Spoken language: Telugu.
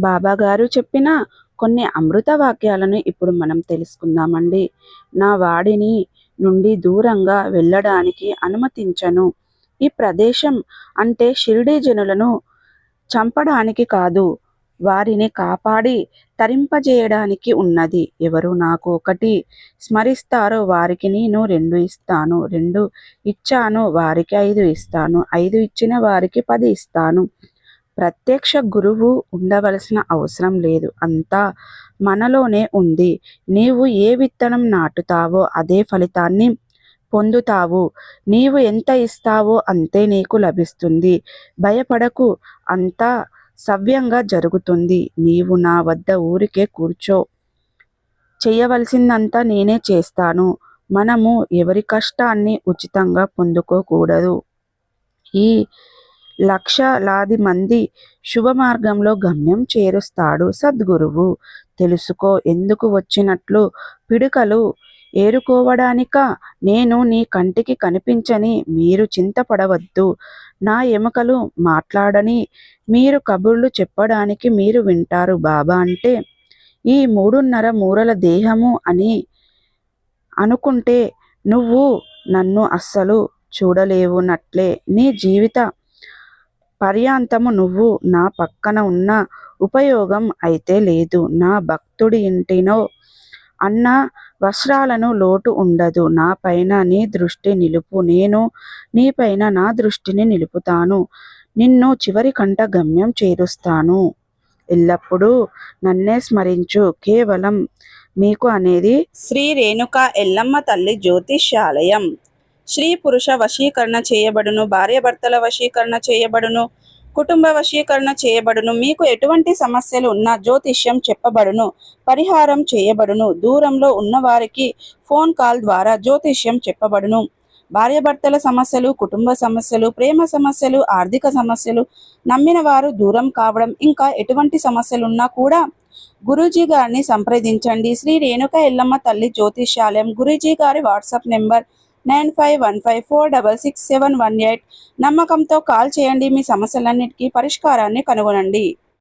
బాబాగారు చెప్పిన కొన్ని అమృత వాక్యాలను ఇప్పుడు మనం తెలుసుకుందామండి. నా వాడిని నుండి దూరంగా వెళ్ళడానికి అనుమతించను. ఈ ప్రదేశం అంటే షిరిడీ జనులను చంపడానికి కాదు, వారిని కాపాడి తరింపజేయడానికి ఉన్నది. ఎవరు నాకు ఒకటి స్మరిస్తారో వారికి నేను 2 ఇస్తాను. 2 ఇచ్చాను వారికి 5 ఇస్తాను. 5 ఇచ్చిన వారికి 10 ఇస్తాను. ప్రత్యక్ష గురువు ఉండవలసిన అవసరం లేదు. అంతా మనలోనే ఉంది. నీవు ఏ విత్తనం నాటుతావో అదే ఫలితాన్ని పొందుతావు. నీవు ఎంత ఇస్తావో అంతే నీకు లభిస్తుంది. భయపడకు, అంతా సవ్యంగా జరుగుతుంది. నీవు నా వద్ద ఊరికే కూర్చో, చేయవలసిందంతా నేనే చేస్తాను. మనము ఎవరి కష్టాన్ని ఉచితంగా పొందుకోకూడదు. ఈ లక్షలాది మంది శుభ మార్గంలో గమ్యం చేరుస్తాడు సద్గురువు. తెలుసుకో, ఎందుకు వచ్చినట్లు పిడుకలు ఏరుకోవడానిక? నేను నీ కంటికి కనిపించని మీరు చింతపడవద్దు. నా ఎముకలు మాట్లాడని మీరు కబుర్లు చెప్పడానికి మీరు వింటారు. బాబా అంటే ఈ 3.5 మూరల దేహము అని అనుకుంటే నువ్వు నన్ను అస్సలు చూడలేవునట్లే. నీ జీవిత పర్యాంతము నువ్వు నా పక్కన ఉన్న ఉపయోగం అయితే లేదు. నా భక్తుడి ఇంటినో అన్న వస్త్రాలను లోటు ఉండదు. నా పైన నీ దృష్టి నిలుపు, నేను నీ పైన నా దృష్టిని నిలుపుతాను. నిన్ను చివరి కంట గమ్యం చేరుస్తాను. ఎల్లప్పుడూ నన్నే స్మరించు. కేవలం మీకు అనేది శ్రీ రేణుక ఎల్లమ్మ తల్లి జ్యోతిష్యాలయం. స్త్రీ పురుష వశీకరణ చేయబడును, భార్యాభర్తల వశీకరణ చేయబడును, కుటుంబ వశీకరణ చేయబడును. మీకు ఎటువంటి సమస్యలు ఉన్నా జ్యోతిష్యం చెప్పబడును, పరిహారం చేయబడును. దూరంలో ఉన్నవారికి ఫోన్ కాల్ ద్వారా జ్యోతిష్యం చెప్పబడును. భార్యాభర్తల సమస్యలు, కుటుంబ సమస్యలు, ప్రేమ సమస్యలు, ఆర్థిక సమస్యలు, నమ్మిన వారు దూరం కావడం, ఇంకా ఎటువంటి సమస్యలున్నా కూడా గురూజీ గారిని సంప్రదించండి. శ్రీ రేణుక ఎల్లమ్మ తల్లి జ్యోతిష్యాలయం. గురూజీ గారి వాట్సాప్ నెంబర్ 9515466718. నమ్మకంతో కాల్ చేయండి. మీ సమస్యలన్నిటికీ పరిష్కారాన్ని కనుగొనండి.